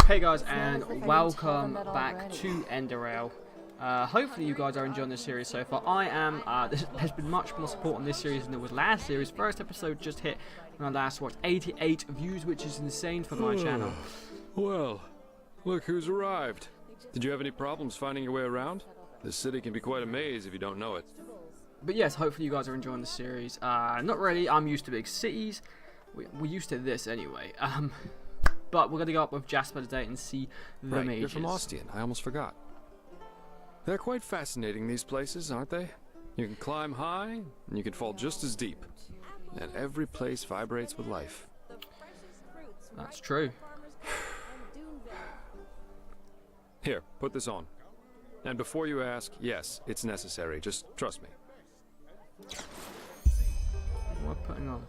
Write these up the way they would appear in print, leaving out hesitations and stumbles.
Hey guys, and welcome back to Enderal. Hopefully you guys are enjoying this series so far. I am. There's been much more support on this series than there was last series. First episode just hit when I last watched 88 views, which is insane for my channel. Well, look who's arrived. Did you have any problems finding your way around? This city can be quite a maze if you don't know it. But yes, hopefully you guys are enjoying the series. Not really. I'm used to big cities. We're used to this anyway. But we're going to go up with Jespar today and see the mages. You're from Ostian. I almost forgot. They're quite fascinating, these places, aren't they? You can climb high, and you can fall just as deep. And every place vibrates with life. That's true. Here, put this on. And before you ask, yes, it's necessary. Just trust me. What am I putting on?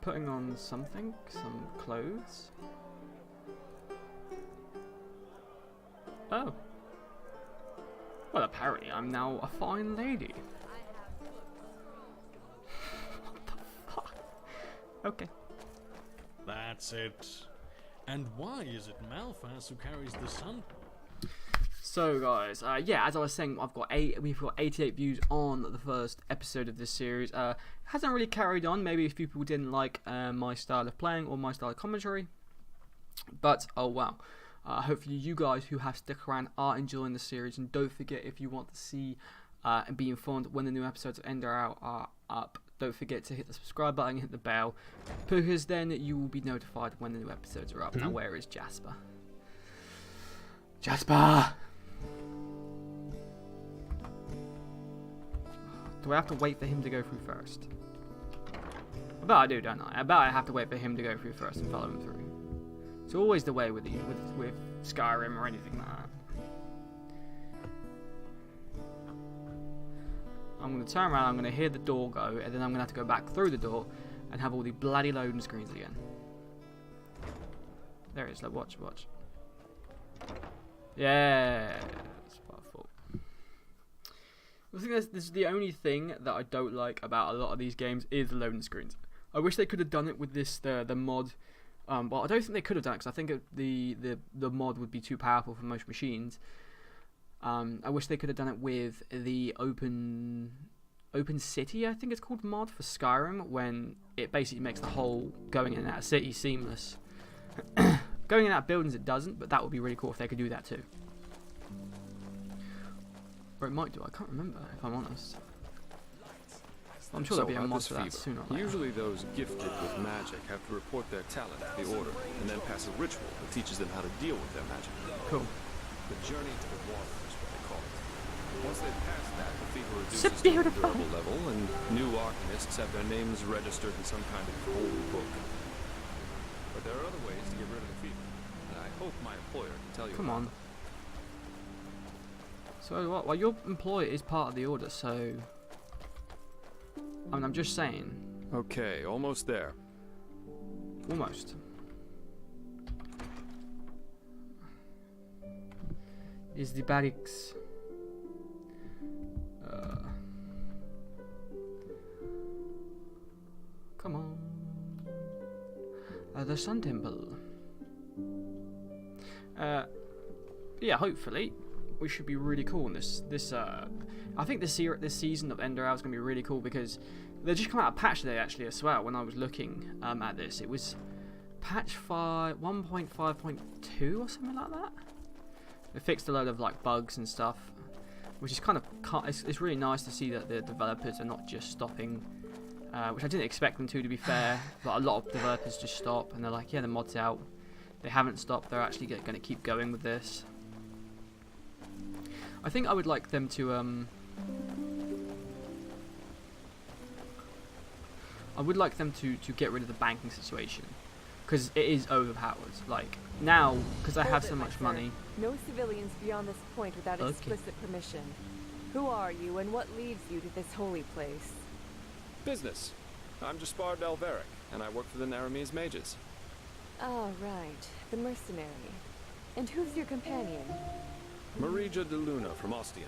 Putting on something, some clothes. Oh. Well, apparently I'm now a fine lady. What the fuck? Okay. That's it. And why is it Malphas who carries the sun? So guys, yeah, as I was saying, we've got 88 views on the first episode of this series. Hasn't really carried on. Maybe if people didn't like my style of playing or my style of commentary. But oh wow, hopefully you guys who have stuck around are enjoying the series. And don't forget, if you want to see and be informed when the new episodes of Enderal are up, don't forget to hit the subscribe button and hit the bell, because then you will be notified when the new episodes are up. Now where is Jespar? Jespar! Do I have to wait for him to go through first? I bet I do, don't I? I bet I have to wait for him to go through first and follow him through. It's always the way with Skyrim or anything like that. I'm going to turn around, I'm going to hear the door go, and then I'm going to have to go back through the door and have all the bloody loading screens again. There it is, like, watch. Yeah, that's what I thought. I think this is the only thing that I don't like about a lot of these games is the loading screens. I wish they could have done it with this the mod. Well, I don't think they could have done it because I think the mod would be too powerful for most machines. I wish they could have done it with the open city, I think it's called, mod for Skyrim, when it basically makes the whole going in and out of city seamless. Going in and out of buildings it doesn't, but that would be really cool if they could do that too. Or it might do, I can't remember if I'm honest. I'm sure there'll be a mod for that sooner or later. Usually those gifted with magic have to report their talent to the Order, and then pass a ritual that teaches them how to deal with their magic. Cool. The journey to the water is what they call it. Once they pass that, the fever reduces to a durable level, and new alchemists have their names registered in some kind of holy book. But there are other ways to get rid of the fever, and I hope my employer can tell you. Come on. So what? Well, your employer is part of the Order, so I mean, I'm just saying. Okay, almost there. Almost. Is the barracks? Come on. The Sun Temple. Yeah, hopefully we should be really cool in this. I think this season of Enderal is gonna be really cool because they just come out a patch today actually as well. When I was looking at this, it was patch 1.5.2 or something like that. It fixed a load of like bugs and stuff, which is kind of it's really nice to see that the developers are not just stopping, which I didn't expect them to be fair. But a lot of developers just stop and they're like, yeah, the mod's out. They haven't stopped. They're actually going to keep going with this. I think I would like them to get rid of the banking situation, because it is overpowered. Like now, because I have so much money. No civilians beyond this point without explicit permission. Who are you, and what leads you to this holy place? Business. I'm Jespar, and I work for the Naramese mages. Ah, right. The mercenary. And who's your companion? Marija de Luna from Ostian,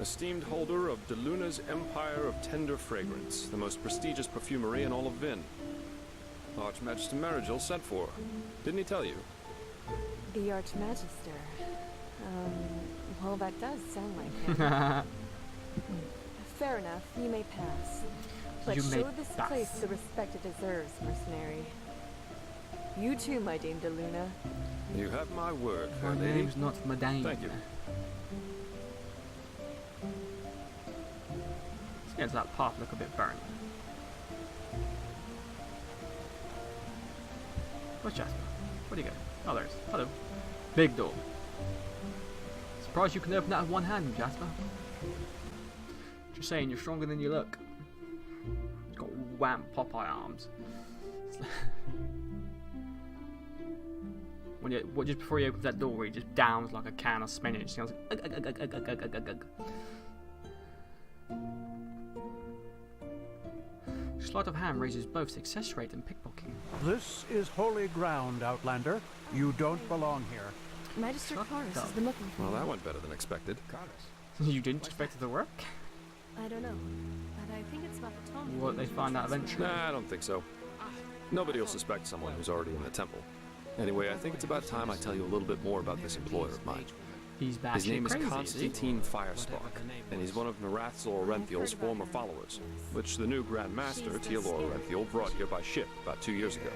esteemed holder of de Luna's Empire of Tender Fragrance, the most prestigious perfumery in all of Vin. Archmagister Marigil sent for her. Didn't he tell you? The Archmagister. Well, that does sound like him. Fair enough, you may pass. But show this place the respect it deserves, mercenary. You too, my Dame de Luna. You have my word, fair My lady. name's not Madame. Thank you. Let's get to that path look a bit burnt. Where's Jasper? Where'd he go? Oh, there's. Hello. Big door. Surprised you can open that with one hand, Jasper. Just saying, you're stronger than you look. He's got wham Popeye arms. Just before he opens that door, he just downs like a can of spinach. He goes like, Sleight of hand raises both success rate and pickpocketing. This is holy ground, Outlander. You don't belong here. Magister Karis has been looking for Well, you. that went better than expected. You didn't expect it to work? I don't know, but I think it's about the time. What, they find out eventually? Nah, I don't think so. Nobody will suspect someone who's already in the temple. Anyway, I think it's about time I tell you a little bit more about this employer of mine. He's batshit His name is crazy, Constantine Firespark, and he's one of Narathzor Orenthiel's former followers, which the new Grand Master, Tealor Orenthiel, brought here by ship about 2 years ago.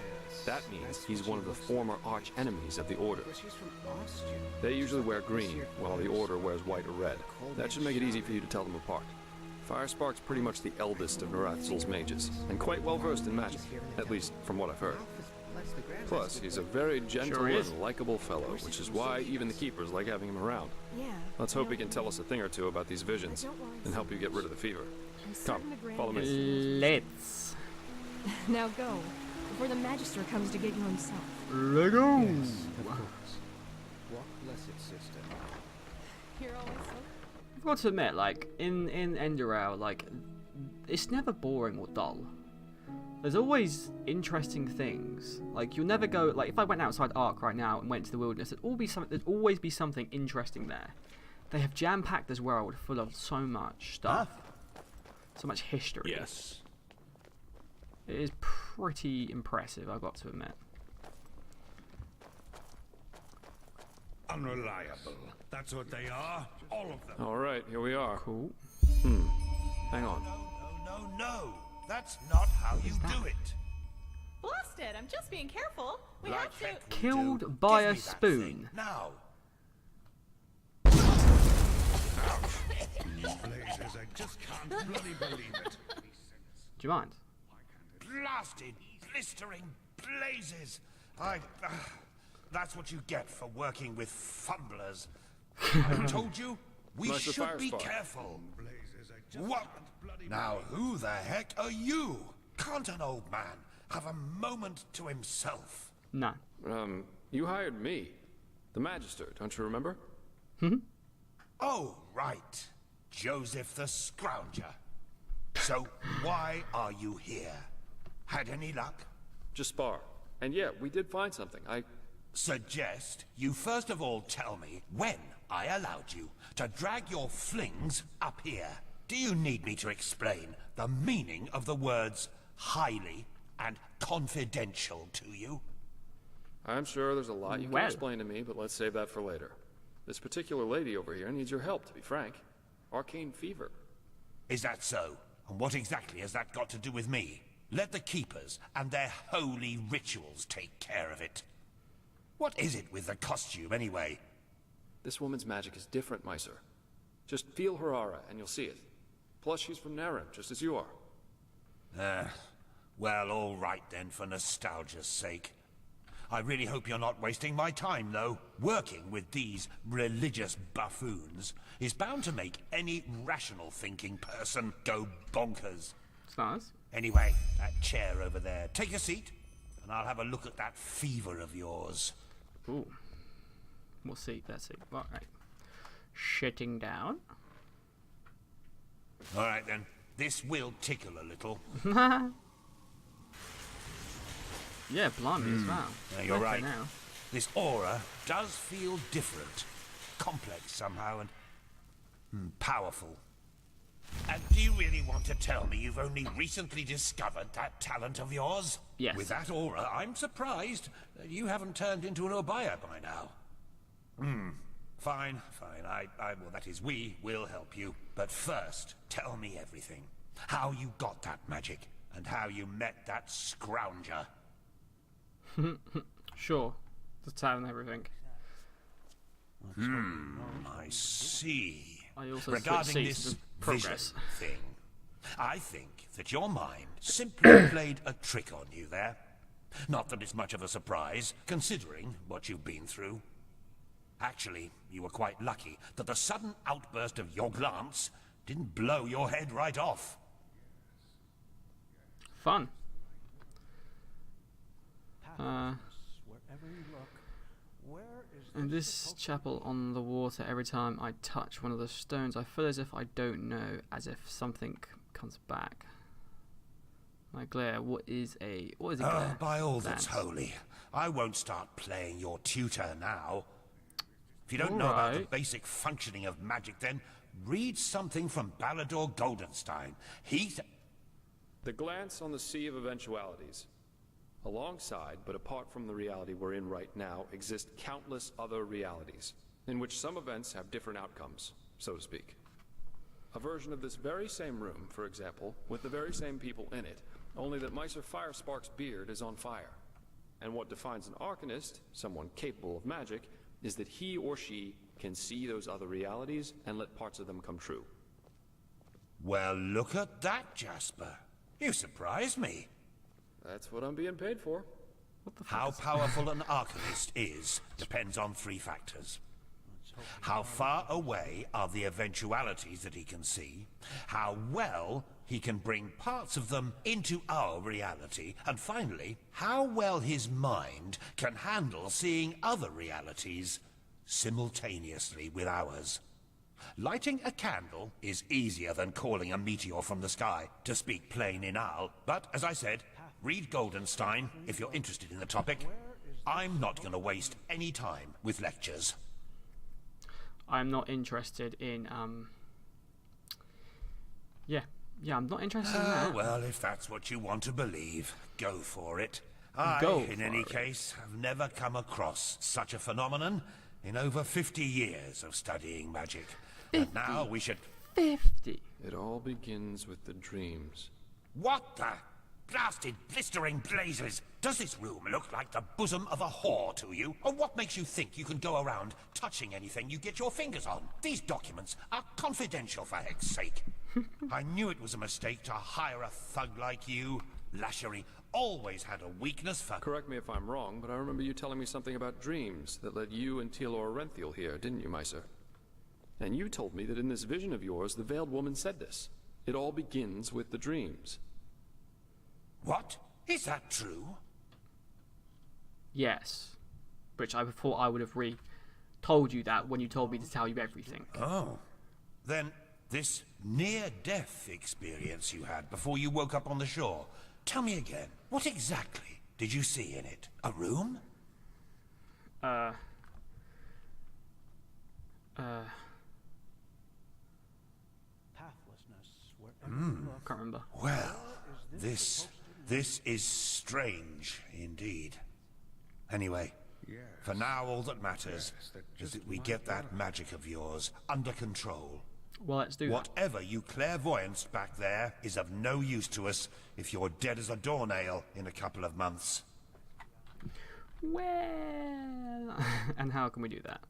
That means he's one of the former arch-enemies of the Order. They usually wear green, while the Order wears white or red. That should make it easy for you to tell them apart. Firespark's pretty much the eldest of Narathzor's mages, and quite well versed in magic, at least from what I've heard. Plus, he's a very gentle and likable fellow, which is why even the keepers like having him around. Yeah. Let's hope he can tell us a thing or two about these visions, and help you get rid of the fever. Come, follow me. Let's. Now go, before the Magister comes to get you himself. Let go. What blessed sister? You're always so... I've got to admit, like, in Enderal, like, it's never boring or dull. There's always interesting things. Like, you'll never go, like, if I went outside Ark right now and went to the wilderness, there'd always be something interesting there. They have jam-packed this world full of so much stuff. So much history. Yes. It is pretty impressive, I've got to admit. Unreliable. That's what they are. All of them. All right, here we are. Cool. Hang on. No. That's not how you do it. Blast it! I'm just being careful. We Like have to. heck we Killed do. by Give a me that spoon. thing now. Blazes, I just can't bloody believe it. Do you mind? Blasted, blistering blazes. That's what you get for working with fumblers. I told you, we Nice should be Firespark. careful. What? Now, who the heck are you? Can't an old man have a moment to himself? No. You hired me. The Magister, don't you remember? Oh, right. Joseph the Scrounger. So, why are you here? Had any luck? Jespar. And yeah, we did find something. Suggest you first of all tell me when I allowed you to drag your flings up here. Do you need me to explain the meaning of the words highly and confidential to you? I'm sure there's a lot you can Well. explain to me, but let's save that for later. This particular lady over here needs your help, to be frank. Arcane fever. Is that so? And what exactly has that got to do with me? Let the Keepers and their holy rituals take care of it. What is it with the costume, anyway? This woman's magic is different, Meiser. Just feel her aura, and you'll see it. Plus, she's from Narim, just as you are. Well, all right then, for nostalgia's sake. I really hope you're not wasting my time, though. Working with these religious buffoons is bound to make any rational thinking person go bonkers. It's nice. Anyway, that chair over there. Take a seat, and I'll have a look at that fever of yours. Ooh. We'll see. Let's see. All right. Shitting down. All right then. This will tickle a little. Yeah, blimey as well. Yeah, you're Okay, right. Now. This aura does feel different. complex somehow and powerful. And do you really want to tell me you've only recently discovered that talent of yours? Yes. With that aura, I'm surprised that you haven't turned into an Obaya by now. Fine. Well, that is, we will help you. But first, tell me everything. How you got that magic, and how you met that scrounger. Sure. The town and everything. I see. I also Regarding switched this seats to vision progress. thing, I think that your mind simply played a trick on you there. Not that it's much of a surprise, considering what you've been through. Actually, you were quite lucky that the sudden outburst of your glance didn't blow your head right off. Fun. Wherever you look, where is In this chapel on the water, every time I touch one of the stones, I feel as if I don't know, as if something comes back. My glare, what is a glare? By all that's Dance. holy, I won't start playing your tutor now. If you don't know about the Alright. basic functioning of magic, then read something from Balador Goldenstein. The glance on the sea of eventualities. Alongside, but apart from the reality we're in right now, exist countless other realities, in which some events have different outcomes, so to speak. A version of this very same room, for example, with the very same people in it, only that Meister Firespark's beard is on fire. And what defines an Arcanist, someone capable of magic, is that he or she can see those other realities and let parts of them come true. Well, look at that, Jasper. You surprised me. That's what I'm being paid for. What the fuck How is that? powerful an Arcanist is depends on three factors. How far away are the eventualities that he can see, how well he can bring parts of them into our reality, and finally, how well his mind can handle seeing other realities simultaneously with ours. Lighting a candle is easier than calling a meteor from the sky, to speak plain in Al. But, as I said, read Goldenstein if you're interested in the topic. I'm not going to waste any time with lectures. I'm not interested in I'm not interested in that. Well, if that's what you want to believe, go for it. Go In for any it. case, have never come across such a phenomenon in over 50 years of studying magic. And now we should... 50. It all begins with the dreams. What the blasted blistering blazes? Does this room look like the bosom of a whore to you? Or what makes you think you can go around touching anything you get your fingers on? These documents are confidential, for heck's sake. I knew it was a mistake to hire a thug like you. Lashery always had a weakness for... Correct me if I'm wrong, but I remember you telling me something about dreams that led you and Tealor Renthiel here, didn't you, Meiser? And you told me that in this vision of yours, the Veiled Woman said this. It all begins with the dreams. What? Is that true? Yes. Which I thought I would have told you that when you told me to tell you everything. Oh. Then this near-death experience you had before you woke up on the shore. Tell me again, what exactly did you see in it? A room? pathlessness wherever you look? Can't remember. Well, this is strange indeed. Anyway, for now all that matters is that we get that magic of yours under control. Well, let's do that. Whatever you clairvoyanced back there is of no use to us if you're dead as a doornail in a couple of months. Well, and how can we do that?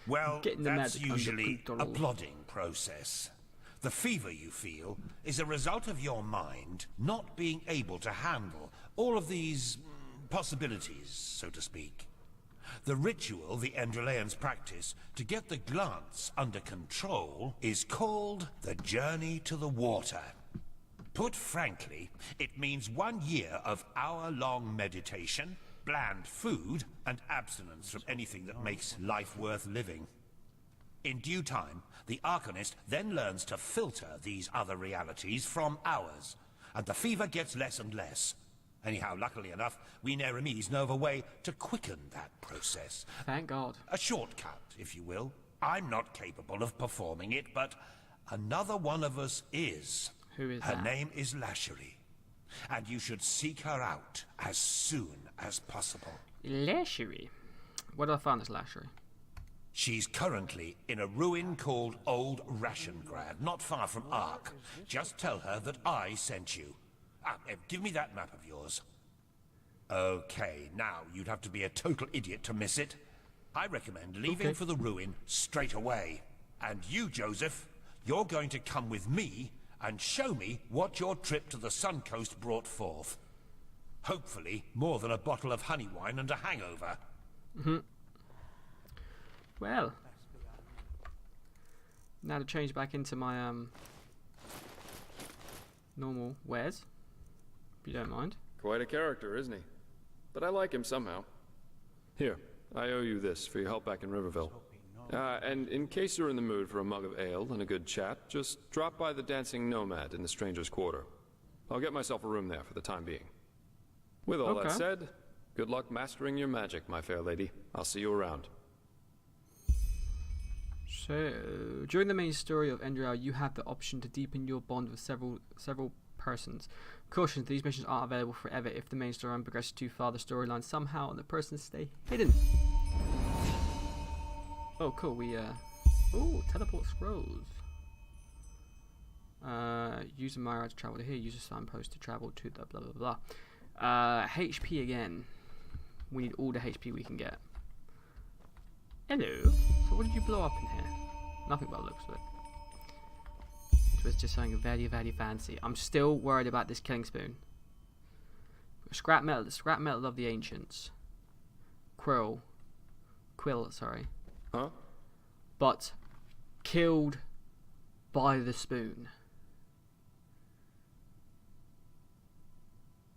Well, Getting the that's magic under usually a control. plodding process. The fever you feel is a result of your mind not being able to handle all of these possibilities, so to speak. The ritual the Enderalians practice to get the glance under control is called the Journey to the Water. Put frankly, it means 1 year of hour-long meditation, bland food, and abstinence from anything that makes life worth living. In due time, the Arcanist then learns to filter these other realities from ours, and the fever gets less and less. Anyhow, luckily enough, we Neremes know of a way to quicken that process. Thank God. A shortcut, if you will. I'm not capable of performing it, but another one of us is. Who is Her that? name is Lashery, and you should seek her out as soon as possible. Lashery. Where do I find this Lashery? She's currently in a ruin called Old Rationgrad, not far from Ark. Just tell her that I sent you. Give me that map of yours. Okay, now you'd have to be a total idiot to miss it. I recommend leaving for the ruin straight away. And you, Joseph, you're going to come with me and show me what your trip to the Sun Coast brought forth. Hopefully, more than a bottle of honey wine and a hangover. Well, now to change back into my normal wares, if you don't mind. Quite a character, isn't he? But I like him somehow. Here, I owe you this for your help back in Riverville. And in case you're in the mood for a mug of ale and a good chat, just drop by the Dancing Nomad in the Stranger's Quarter. I'll get myself a room there for the time being. With all that said, good luck mastering your magic, my fair lady. I'll see you around. So, during the main story of Enderal, you have the option to deepen your bond with several persons. Caution, these missions aren't available forever. If the main storyline progresses too far, the storyline somehow and the persons stay hidden. Oh, cool. We, ooh, teleport scrolls. Use a mirror to travel to here. Use a signpost to travel to the blah, blah, blah. HP again. We need all the HP we can get. Hello. So what did you blow up in here? Nothing by the looks of it. It was just something very, very fancy. I'm still worried about this killing spoon. Scrap metal of the ancients. Quill, sorry. Huh? But killed by the spoon.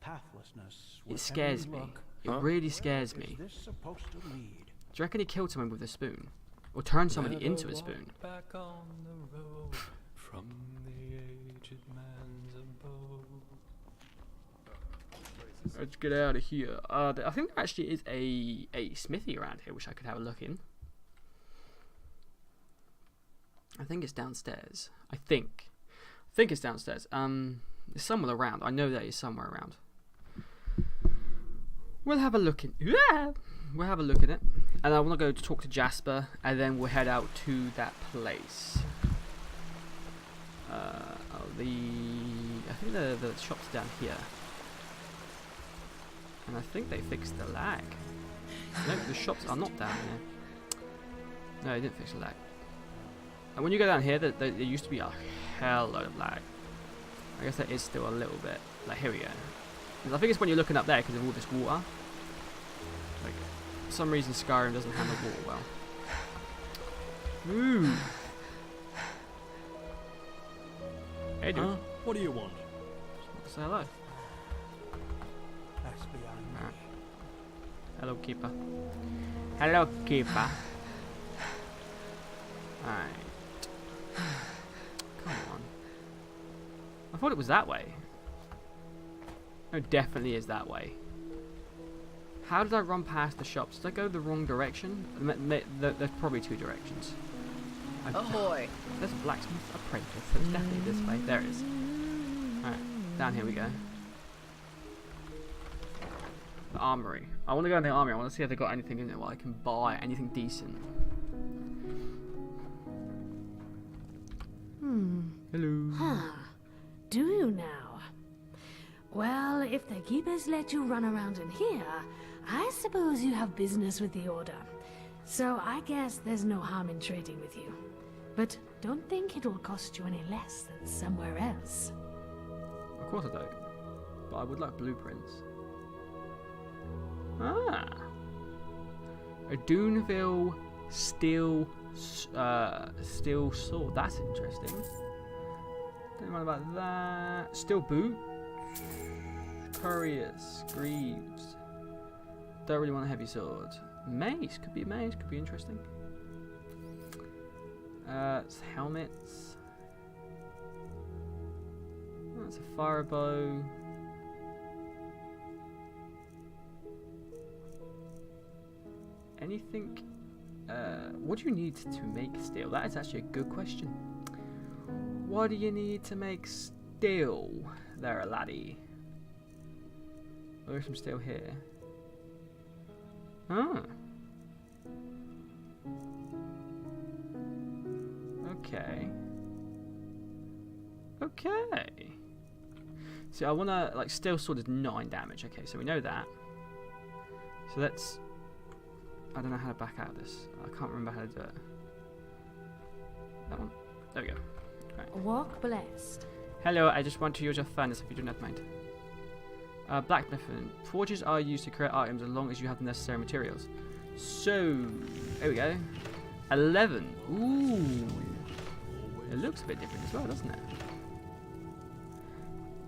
Pathlessness. It scares me. It really scares me. Is this supposed to lead? Do you reckon he killed someone with a spoon? Or turned somebody into a spoon? Back on the road from the aged man's abode. Let's get out of here. I think there actually is a smithy around here, which I could have a look in. I think it's downstairs. I think it's downstairs. It's somewhere around. I know that it's somewhere around. We'll have a look in. Yeah! We'll have a look at it. And I want to go to talk to Jespar, and then we'll head out to that place. I think the shop's down here. And I think they fixed the lag. No, the shops are not down here. No, they didn't fix the lag. And when you go down here, there used to be a hell load of lag. I guess there is still a little bit. Like, here we go. 'Cause I think it's when you're looking up there because of all this water. Like, for some reason Skyrim doesn't handle water well. Ooh. Hey, dude. What do you want? Just want to say hello. That's beyond me. Alright. Hello, keeper. Hello, keeper. Alright. Come on. I thought it was that way. No, it definitely is that way. How did I run past the shops? Did I go the wrong direction? There's probably two directions. Ahoy! There's a blacksmith's apprentice, so it's definitely this way. There it is. Alright, down here we go. The armory. I want to go in the armory. I want to see if they've got anything in there where I can buy anything decent. Hello. Huh. Do you now? Well, if the keepers let you run around in here, I suppose you have business with the Order. So I guess there's no harm in trading with you. But don't think it'll cost you any less than somewhere else. Of course I don't. But I would like blueprints. Ah. A Duneville steel sword. That's interesting. Don't mind about that. Steel boot. Couriers. Greaves. Don't really want a heavy sword. Mace. Could be mace. Could be interesting. It's helmets. That's a fire bow. Anything What do you need to make steel? That is actually a good question. What do you need to make steel? There, laddie. There's some steel here. Ah. Okay. Okay. See, I wanna like steel sword is 9 damage. Okay, so we know that. So let's. I don't know how to back out of this. I can't remember how to do it. That one. There we go. Right. Walk blessed. Hello, I just want to use your furnace if you do not mind. Blacksmithing. Forges are used to create items as long as you have the necessary materials. So, there we go. 11. Ooh. It looks a bit different as well, doesn't it?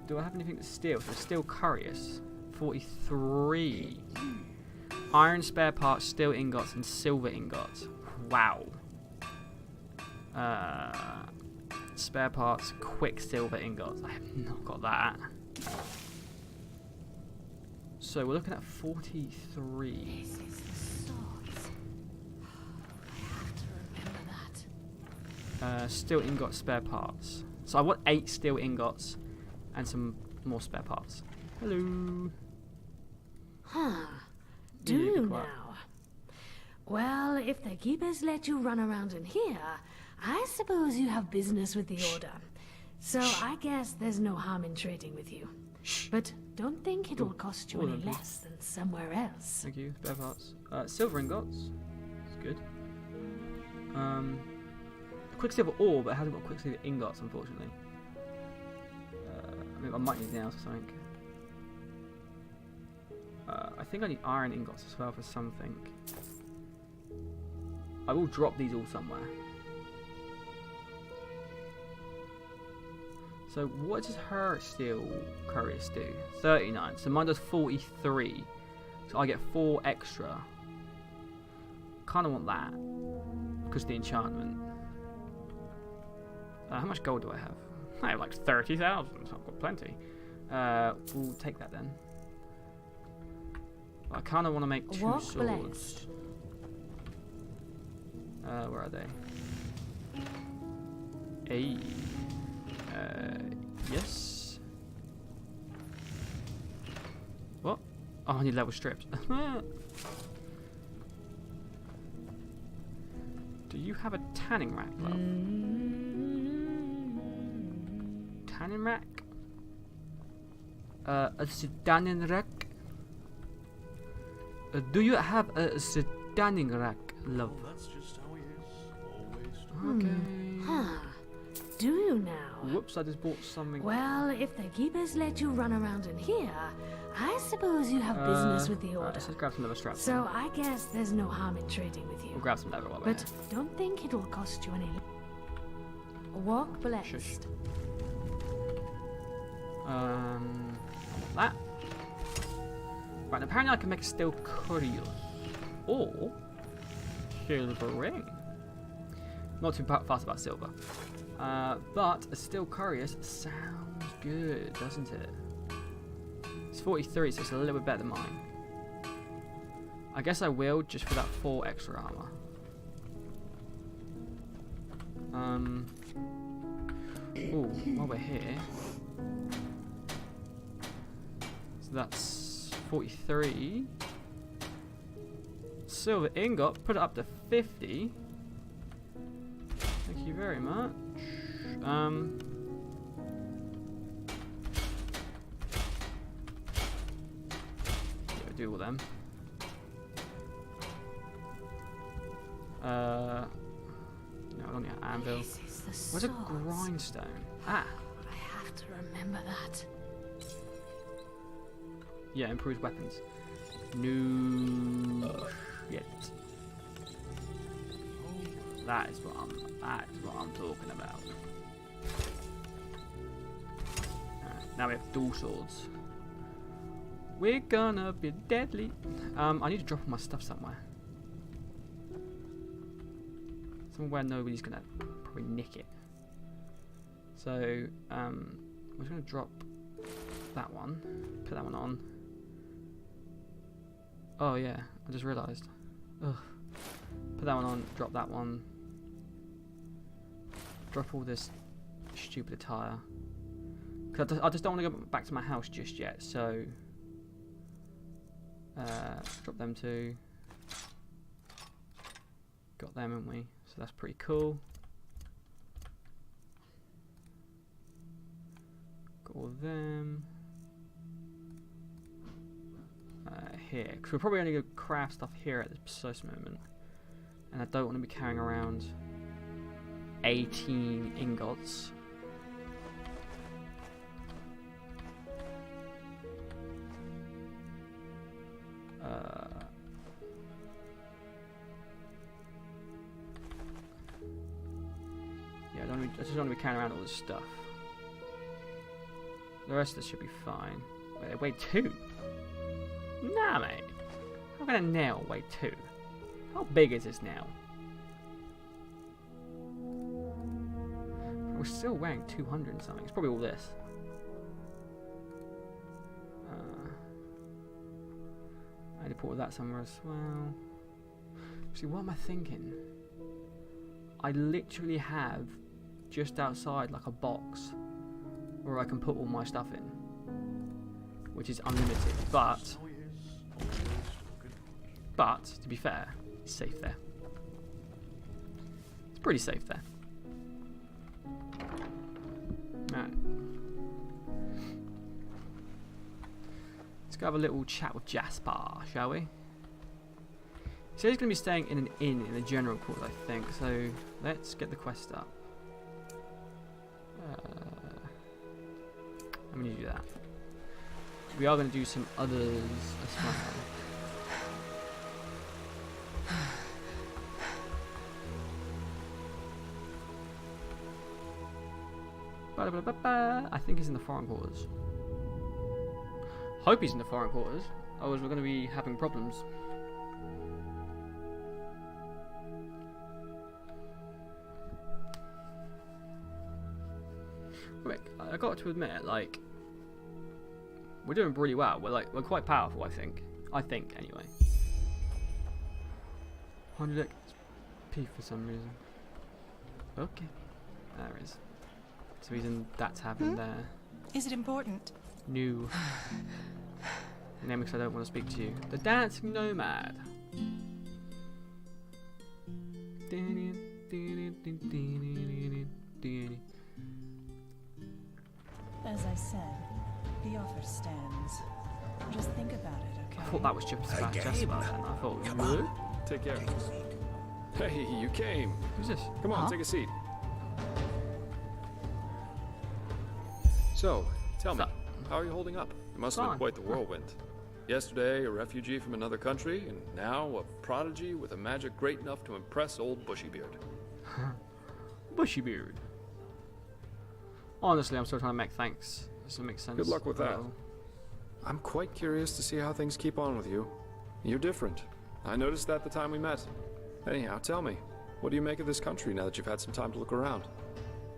Do I have anything to steal? So, steel curious. 43. Iron spare parts, steel ingots, and silver ingots. Wow. Spare parts, quicksilver ingots. I have not got that. So we're looking at 43. This is the swords. I have to remember that. Steel ingot spare parts. So I want 8 steel ingots and some more spare parts. Hello. Huh. Do Yeah, you be quiet. now? Well, if the keepers let you run around in here, I suppose you have business with the Order. So I guess there's no harm in trading with you. But don't think it'll cost you any thank you. less than somewhere else. Thank you. Spare parts. Silver ingots. That's good. Quicksilver ore, but it hasn't got quicksilver ingots, unfortunately. I mean, I might need nails or something. I think I need iron ingots as well for something. I will drop these all somewhere. So what does her steel curious do? 39. So mine does 43. So I get 4 extra. Kind of want that because of the enchantment. How much gold do I have? I have like 30,000. So I've got plenty. We'll take that then. I kind of want to make 2 Walk swords. blessed. Where are they? Hey. Yes. What? Oh, I need level strips. Do you have a tanning rack, love? Tanning rack? A tanning rack? Do you have a tanning rack, love? That's just how he is. Always. Okay. Huh. Do you now? Whoops, I just bought something. Well, if the keepers let you run around in here, I suppose you have business with the Order. Let's just grab some leather straps. So I guess there's no harm in trading with you. We'll grab some leather while we're But here. don't think it'll cost you any. Walk blessed. Shush. I want that. Right, apparently I can make a steel curious. Or silver ring. Not too fast about silver. But a steel curious sounds good, doesn't it? It's 43, so it's a little bit better than mine. I guess I will, just for that 4 extra armor. Ooh, while we're here. So that's 43. Silver ingot, put it up to 50. Thank you very much. Yeah, do all them. No, I don't need an anvil. This is the Where's a swords. grindstone? Ah, I have to remember that. yeah, improved weapons. No shit. That is what I'm talking about. Now we have dual swords. We're gonna be deadly. I need to drop all my stuff somewhere. Somewhere nobody's gonna probably nick it. So, we're just gonna drop that one. Put that one on. Oh yeah, I just realised. Ugh. Put that one on, drop that one. Drop all this stupid attire. Because I just don't want to go back to my house just yet, so... drop them two. Got them, haven't we? So that's pretty cool. Got all of them. Here, because we're probably only going to craft stuff here at this precise moment. And I don't want to be carrying around 18 ingots. Yeah, I just don't want to be carrying around all this stuff. The rest of this should be fine. Wait, they weigh 2? Nah, mate. How can a nail weigh 2? How big is this nail? We're still weighing 200 and something. It's probably all this. I need to put that somewhere as well. See, what am I thinking? I literally have just outside like a box where I can put all my stuff in, which is unlimited. But to be fair, it's safe there. It's pretty safe there. Alright. Let's go have a little chat with Jespar, shall we? He says he's going to be staying in an inn in the general quarters, I think, so let's get the quest up. I'm going to do that. We are going to do some others as well. I think he's in the foreign quarters. Hope he's in the foreign quarters, otherwise we're going to be having problems. Rick, I got to admit, like, we're doing really well. We're quite powerful, I think. Anyway. 100 XP for some reason. Okay, there is. So he's in that tavern there. Is it important? New. Name because I don't want to speak to you. The Dancing Nomad. As I said, the offer stands. Just think about it, okay? I thought that was just about Jespar, and I thought, Come on. Take care. Hey, you came. Who's this? Come on, take a seat. So, tell me, how are you holding up? It must have been quite the whirlwind. Yesterday, a refugee from another country, and now a prodigy with a magic great enough to impress old Bushybeard. Bushybeard. Honestly, I'm still trying to make thanks. Does it make sense? Good luck with that. I'm quite curious to see how things keep on with you. You're different. I noticed that the time we met. Anyhow, tell me, what do you make of this country now that you've had some time to look around?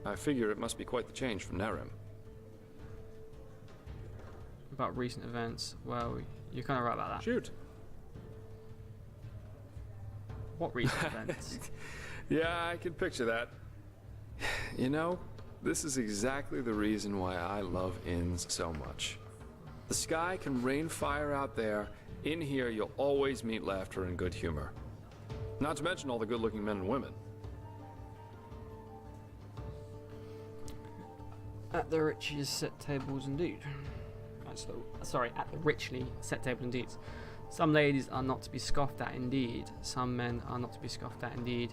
I figure it must be quite the change from Nerem. About recent events, well, you're kind of right about that. Shoot. What recent events? Yeah, I can picture that. You know, this is exactly the reason why I love inns so much. The sky can rain fire out there. In here, you'll always meet laughter and good humor. Not to mention all the good-looking men and women. At the richly set tables indeed. Sorry, at the richly set table indeed. Some ladies are not to be scoffed at indeed. Some men are not to be scoffed at indeed.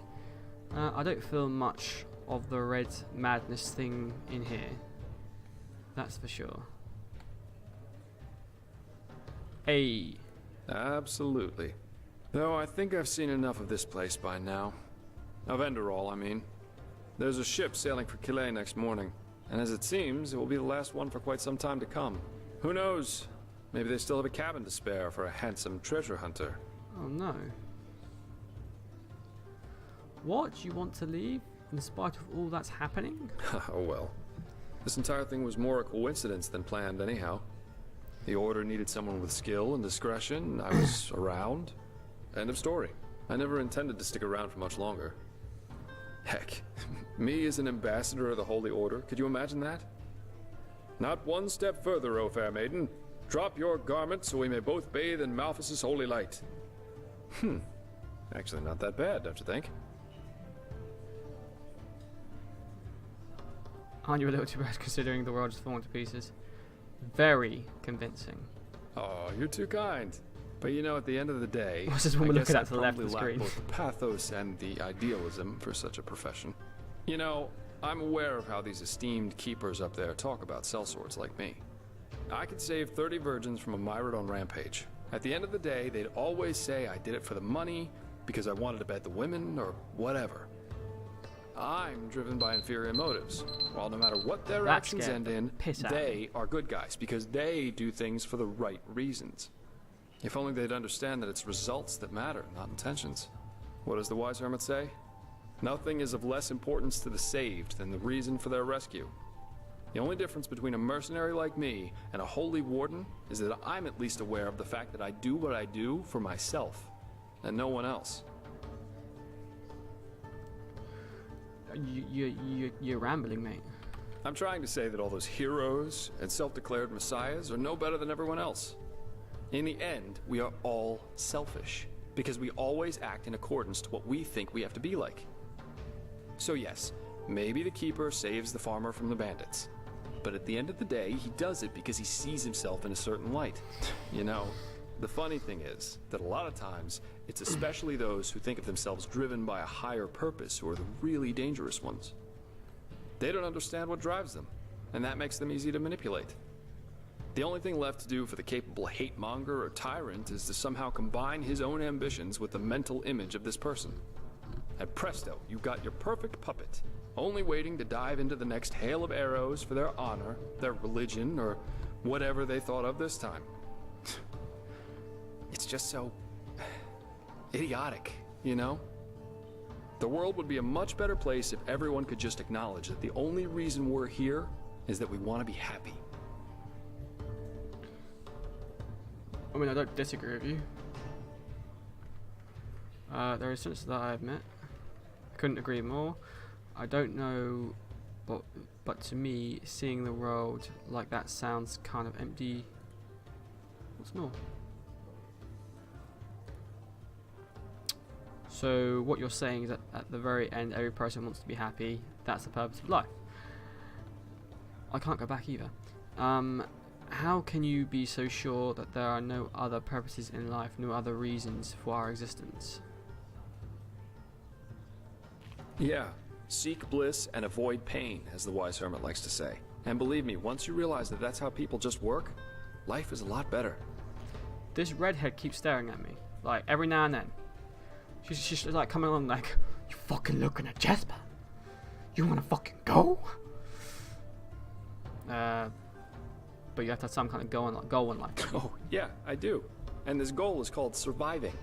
I don't feel much of the red madness thing in here. That's for sure. Hey. Absolutely. Though I think I've seen enough of this place by now. Of Enderal, I mean. There's a ship sailing for Calais next morning, and as it seems, it will be the last one for quite some time to come. Who knows? Maybe they still have a cabin to spare for a handsome treasure hunter. Oh no. What? You want to leave in spite of all that's happening? Oh well. This entire thing was more a coincidence than planned anyhow. The Order needed someone with skill and discretion. I was around. End of story. I never intended to stick around for much longer. Heck, me as an ambassador of the Holy Order, could you imagine that? Not one step further, O fair maiden. Drop your garments so we may both bathe in Malphas's holy light. Actually not that bad, don't you think? Aren't you a little too bad considering the world is falling to pieces? Very convincing. Oh, you're too kind. But you know, at the end of the day, What's this woman looking at to the left of the screen? Both the pathos and the idealism for such a profession. You know, I'm aware of how these esteemed keepers up there talk about sellswords like me. I could save 30 virgins from a Myrid on Rampage. At the end of the day, they'd always say I did it for the money, because I wanted to bed the women, or whatever. I'm driven by inferior motives. While no matter what their actions end in, they are good guys, because they do things for the right reasons. If only they'd understand that it's results that matter, not intentions. What does the wise hermit say? Nothing is of less importance to the saved than the reason for their rescue. The only difference between a mercenary like me and a holy warden is that I'm at least aware of the fact that I do what I do for myself, and no one else. You're rambling, mate. I'm trying to say that all those heroes and self-declared messiahs are no better than everyone else. In the end, we are all selfish, because we always act in accordance to what we think we have to be like. So yes, maybe the keeper saves the farmer from the bandits. But at the end of the day, he does it because he sees himself in a certain light. You know, the funny thing is that a lot of times, it's especially those who think of themselves driven by a higher purpose who are the really dangerous ones. They don't understand what drives them, and that makes them easy to manipulate. The only thing left to do for the capable hate-monger or tyrant is to somehow combine his own ambitions with the mental image of this person. And presto, you got your perfect puppet, only waiting to dive into the next hail of arrows for their honor, their religion, or whatever they thought of this time. It's just so idiotic, you know? The world would be a much better place if everyone could just acknowledge that the only reason we're here is that we want to be happy. I mean, I don't disagree with you. There is sense that I admit. Couldn't agree more. I don't know, but to me, seeing the world like that sounds kind of empty. What's more? So what you're saying is that at the very end, every person wants to be happy. That's the purpose of life. I can't go back either. How can you be so sure that there are no other purposes in life, no other reasons for our existence? Yeah, seek bliss and avoid pain, as the wise hermit likes to say. And believe me, once you realize that that's how people just work, life is a lot better. This redhead keeps staring at me, like every now and then. She's like coming along like, you fucking looking at Jespar? You wanna fucking go? But you have to have some kind of goal in life. Oh, yeah, I do. And this goal is called surviving.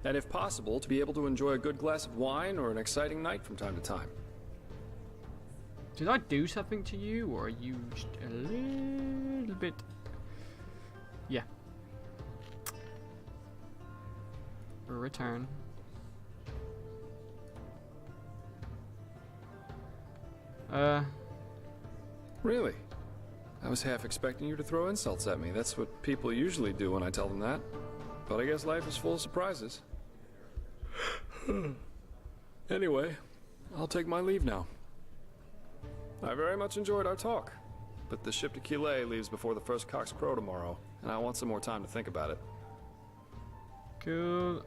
And if possible, to be able to enjoy a good glass of wine or an exciting night from time to time. Did I do something to you, or are you just a little bit... Yeah. Return. Really? I was half expecting you to throw insults at me. That's what people usually do when I tell them that. But I guess life is full of surprises. Anyway, I'll take my leave now. I very much enjoyed our talk, but the ship to Kile leaves before the first cocks crow tomorrow, and I want some more time to think about it. Cool.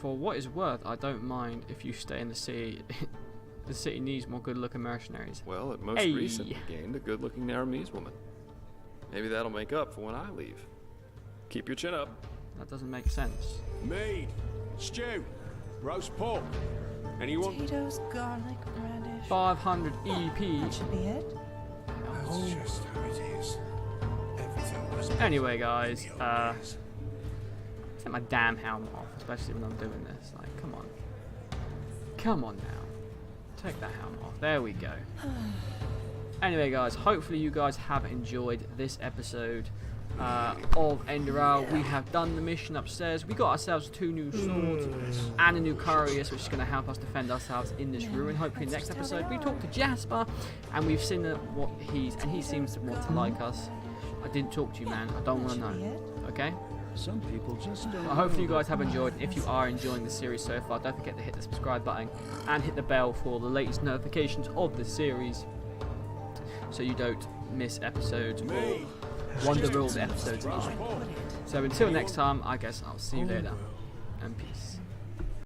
For what is worth, I don't mind if you stay in the city. The city needs more good-looking mercenaries. Well, it most recently gained a good-looking Naramese woman. Maybe that'll make up for when I leave. Keep your chin up. That doesn't make sense. Meat, stew, roast pork. Anyone? Potatoes, garlic, radish. 500 EP. That should be it. That's just how it is. Everything was Anyway, guys, take my damn helmet off, especially when I'm doing this. Like, come on. Come on now. Take that helmet off. There we go. Anyway, guys, hopefully you guys have enjoyed this episode of Enderal. We have done the mission upstairs. We got ourselves 2 new swords and a new Curious, which is going to help us defend ourselves in this ruin. Hopefully next episode we talk to Jespar and we've seen what he seems to want to like us. I didn't talk to you, man. I don't want to know. Okay? Some people just don't. Well, hopefully you guys have enjoyed. If you are enjoying the series so far, don't forget to hit the subscribe button and hit the bell for the latest notifications of the series, so you don't miss episodes or wonder all the episodes live. So until next time, I guess I'll see you later, and peace.